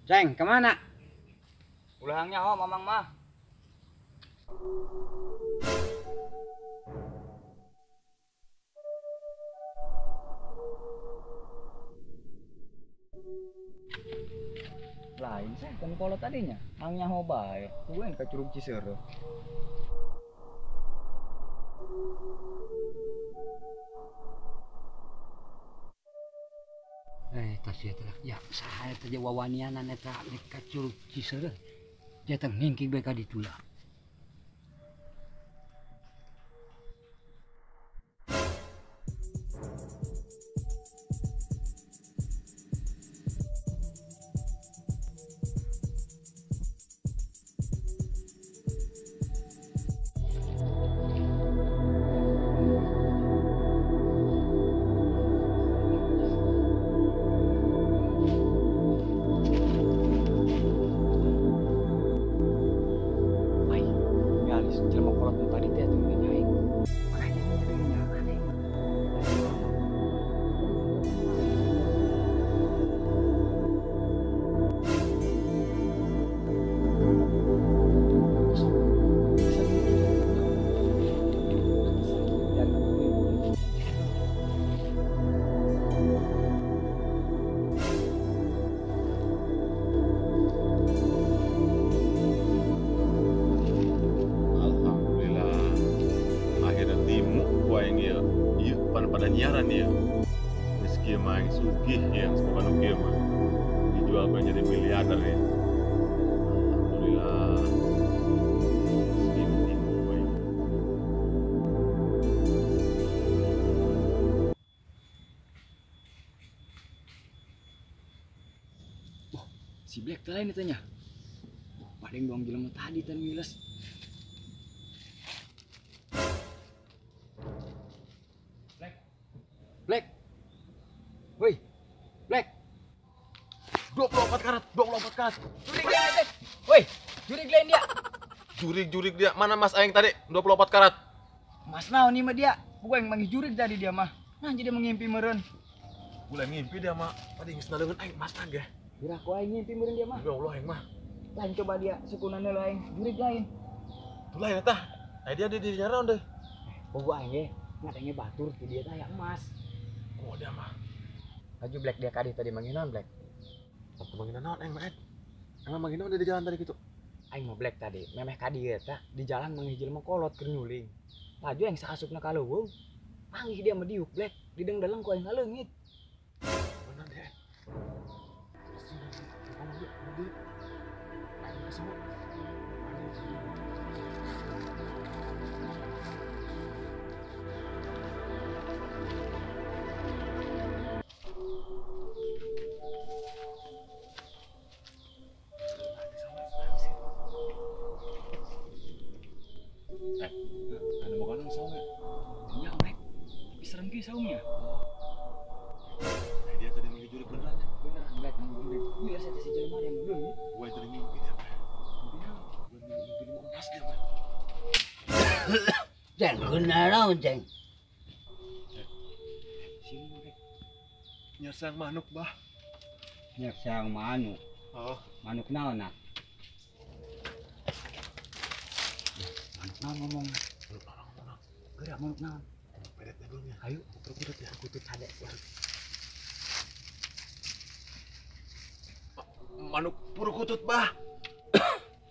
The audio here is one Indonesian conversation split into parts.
Ceng, kemana? Ulangnya oh mamang mah. Lain sih kan kalau tadinya angnya ho bae. Kuen ka Curug Ciseureuh. Tas ya telah. Ya, saha eta je wawanianan eta ka Curug Ciseureuh. Dia teh ngingking bae ka ditu lah. Ngalis jelema kolot nu tadi teh teu nyaing. Makanya jadinya aneh. Alhamdulillah. Akhirnya timu yang ieu. Ieu pada nyiaran ieu. Meski main sugih yang semoga nu kieu mah. Dijual banyak jadi miliarder ya. Alhamdulillah. Timu wae. Si Black teh lain itunya. Paling doang jelema tadi teh miles. Black. Woi. Black. 24 karat, 24 karat. Jurig lain teh. Woi, jurig lain dia. Jurig dia. Mana Mas Aing tadi? 24 karat. Mas naon nih mah dia. Gua yang manggil jurig tadi dia mah. Nah jadi mengimpi meureun. Mulai ngimpi dia mah. Tadi geus naleungeun aing Mas Nage. Kira ku aing ngimpi meureun dia mah. Ya Allah aing mah. Lain coba dia sukunannya lain, jurig lain. Tuh lain eta. Dia di nyaron deh. Bogo aing ge, ngadenge batur ti dia teh aya emas. Oh dia mah. Laju Black dia kadih tadi manggilna Black. Waktu manggilna naon aing mah. Emang manggilna udah di jalan tadi gitu. Aing mah Black tadi, memeh kadih eta di jalan manggil jelema kolot keur nyuling. Laju yang saasupna ka leuweung. Panggih dia mah diuk Black, didengdeleng ku aing ngaleungit. Mana deh? Ngomong dia, dia. Aing kesana. Ada makanan saungnya. Iya Black, tapi serem ge saungnya. Dia tadi manggil jurig beneran. Beneran Black manggil jurig. Gila saya si jelema yang belum. Gue tadi mimpi dia mah. Gue mimpi di emas dia mah. Ceng, kenaon ceng? Sini Black. Nyersang manuk bah. Nyak sang manuk. Oh, Manuk naon nak? Manuk naon ngomong? manuk orang. Gerak manuk naon? Pedetnya belum ya. Ayo, Puter-puter ya. kutut sadek. Manuk purukutut bah.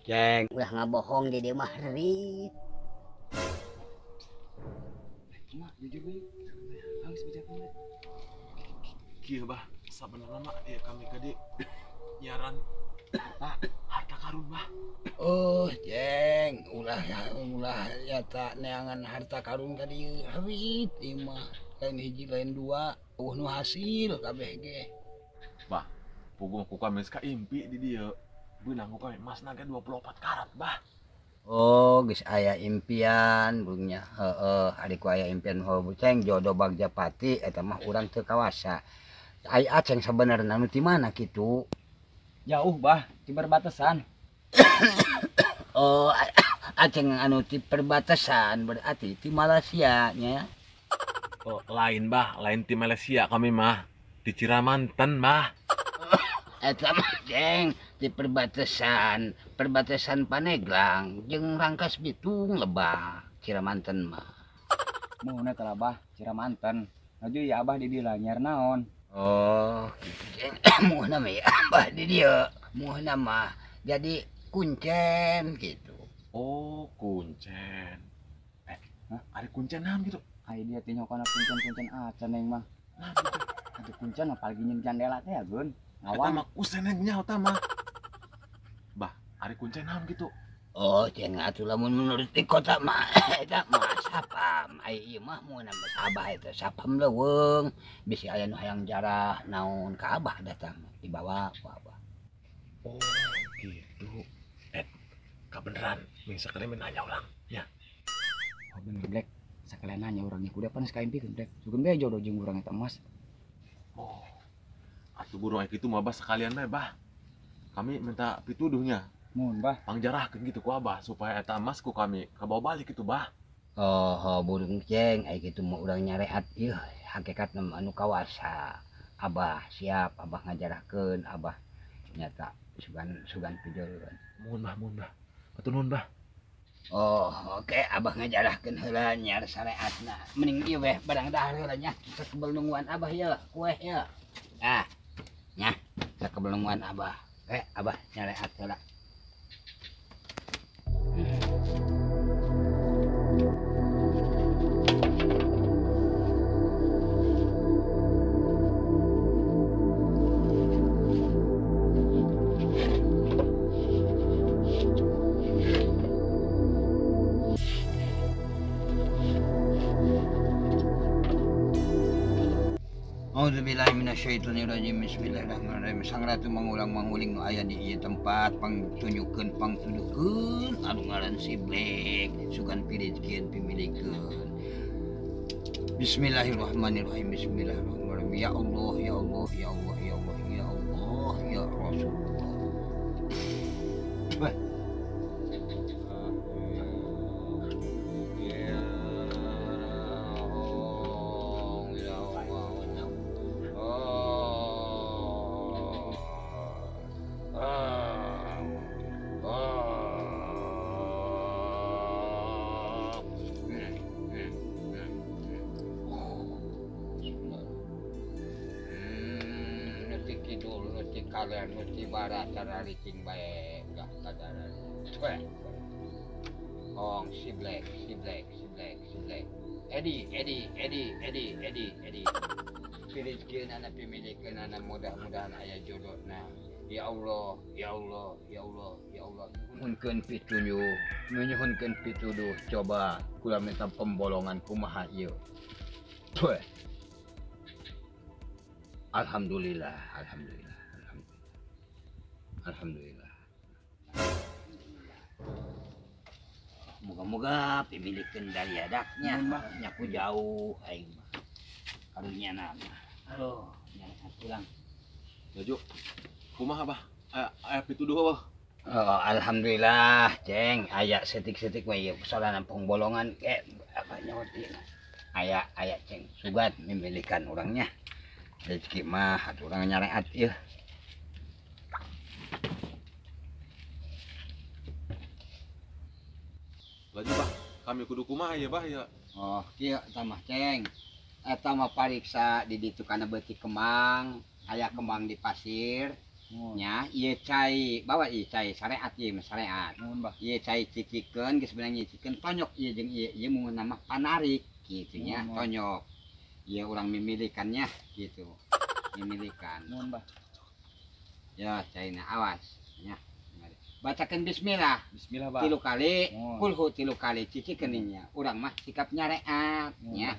Ceng, ulah ngabohong di dia mah rit. Cuma jujur gue. Angis bijak banget. Kieu bah. Sabenerna mah ya kami kadi nyaran harta karun bah. Oh, Ceng, ulah ya tak neangan harta karun tadi heuit ieu mah. Lain hiji lain dua, nu hasil kabeh ge. Bah, pugu ku kami ka impi di dieu. Beunang ku kami emas naga 24 karat bah. Oh, geus aya impian bungnya. Heeh, adiku aya impian heuh Ceng jodoh bagja pati eta mah urang teu kawasa. Ai Aceng sabenerna nu ti mana kitu? Jauh bah, di perbatasan. Oh, Aceng anu ti perbatasan berarti ti Malaysia nya. Oh, lain bah, lain di Malaysia kami mah. Di Ciramanten bah. eta mah Ceng di perbatasan Paneglang jeung Rangkas Bitung Lebak Ciramanten mah. Muhuna teh lah bah Ciramanten. Aju ya abah di dieu nyar naon? Oh, gitu Ceng. Muhuna mah ya abah di dieu. Muhuna mah jadi kuncen gitu. Oh, kuncen. Ada kuncen naon gitu? Ai dia teh nyokona kuncen-kuncen acan neng mah. Nah, gitu. Ada kuncen apalagi nyeun jandela teh ya Gun. Eta Ngawang. mah kuseneng nya eta mah. Bah, ada kuncen naon gitu? Oh, Ceng atuh lamun menurut di kota mah eta mah sapam. Ai ieu mah muhuna mah sabah eta sapam leuweung. Bisi aya nu hayang jarah naon ka abah datang dibawa ku abah. Oh, gitu. Kebeneran, ming sakali nanya ulang. Ya. Oh bener Black. Sakalian nanya urang kuda panas kaimpi Black. Sugeng bae jodoh jeung urang eta Mas. Oh. Atuh burung aya kitu mah bah sekalian mah bah. Kami minta pituduhnya. Mun bah. Pangjarahkeun gitu ku Abah supaya eta emas ku kami kabawa balik gitu bah. Oh, burung Ceng ai kitu mah urang nyareat ieu hakikatna mah anu kawasa. Abah siap, abah ngajarahkeun, abah nyata sugan pijeureun. Mun bah. Atuh nuhun bah. Oh, oke, abah ngajarahkeun heula nyar syariatna. Mending ieu weh barang dahar heula nya sakebel nungguan abah ye, kueh ye. Ah, nya sakebel nungguan abah. Abah nyareat heula. A'udzubillahiminasyaitonirrajim. Bismillahirrahmanirrahim. Sang Ratu mangulang-manguling nu aya di ieu tempat pangtunjukeun anu ngaran Siblek sugan pirizkeun pimilikeun. Bismillahirrahmanirrahim. Bismillahirrahmanirrahim. Ya Allah, ya Allah, ya Allah, ya Allah, ya Allah, ya Rasulullah. Wah. Kalian mesti barat cara ricing bae enggak kadaran. Cuek. Ong Siblek. Edi. Pirizkeun anak pimilikeun anak mudah-mudahan aya jodohna. Ya Allah, ya Allah, ya Allah, ya Allah. Nuhunkeun pituduh, nuhunkeun pituduh. Coba kula minta pembolongan kumaha ieu. Cuek. Alhamdulillah. Moga-moga pimilikeun dari adaknya nyaku jauh aing mah. Karunya nama. Aduh, nyareat pulang. Jaju. Kumaha bah? Aya pituduh bah. Oh, alhamdulillah, Ceng. Aya setik-setik mah ieu soalna pengbolongan apa nyawa ieu. Aya Ceng. Sugat memilihkan orangnya. Rezeki mah atuh urang nyareat ieu. Laju bah, kami kudu kumaha ya bah ya. Oh, kieu eta mah Ceng. Eta mah pariksa di ditu kana beuti kembang, aya kembang di pasir. Nya ieu cai, bawa ieu cai syariat ieu mah syariat. Ieu cai cicikeun geus beunang nyicikeun tonyok ieu jeung ieu munguna mah panarik kitu nya, tonyok. Ieu urang mimilikannya gitu. Mimilikan. Mun bah. Ya, caina awas nya. Bacakeun bismillah. Bismillah bah. 3 kali, Oh. kulhu 3 kali cicikeun nya. Urang mah sikap nyareat nya.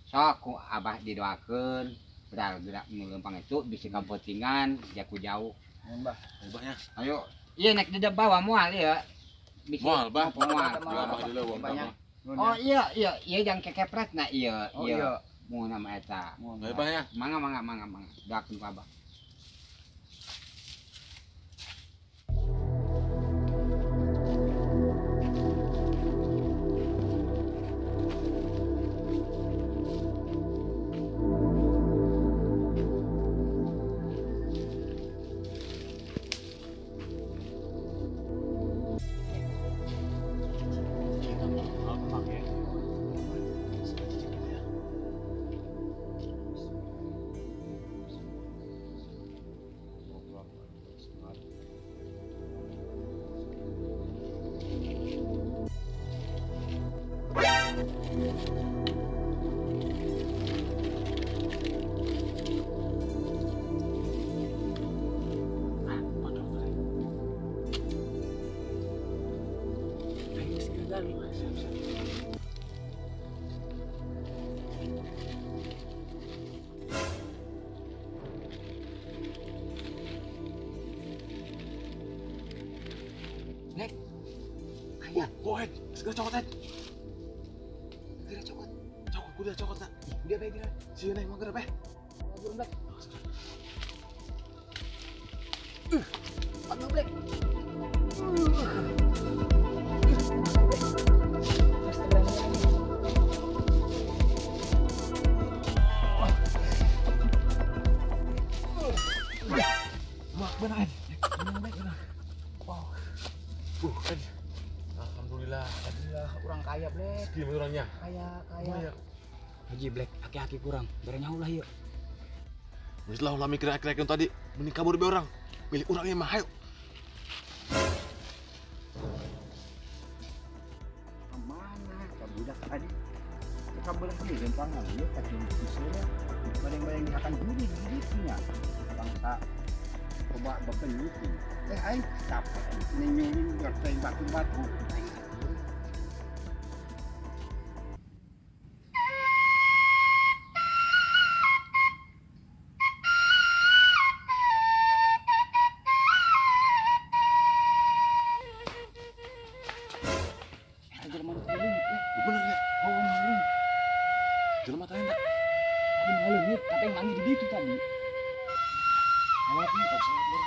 Sok ku abah didoakeun gerak-gerak ngelempang itu bisi kampotingan jaku jauh. Mun bah. Bah ya. Ayo, iya naik di bawah mual ya. Bisi Moal bah. mual. Dua bah dulu wong Banyak. mah. Oh iya yang kekepret na iya. Oh iya. Mau nama eta. Ayo bah ya. Mangga. Doakeun ku abah. kali. Lek, Oh, go ahead. Segera cokot aja. kira cokot. Cokot, kuda cokot nak. Dia baik kira. Sini nih, mager apa? Burung Black. Panggil Black. Wah, benar. Kan. Alhamdulillah. Alhamdulillah orang kaya Black. Gimana orangnya? Kaya. Banyak. Haji Black, aki-aki kurang. Barangnya ulah yuk. Wis lah ulah mikir akhir-akhir tadi. Mending kabur be orang. Milih orangnya mah ayo. Kemana ka budak tadi? Kabar sih rempangan dia kacung kisahnya. Bareng-bareng dihakan duri dirinya. Bangsa coba bepeniti. Aing capek nyuling berteng batu-batu. Jelema nu keliling, Black. Bener ya? Oh, maling. Jelema tanya tak? Tadi maling, katanya manggil di situ tadi. Alat nih, tak salah, Bro.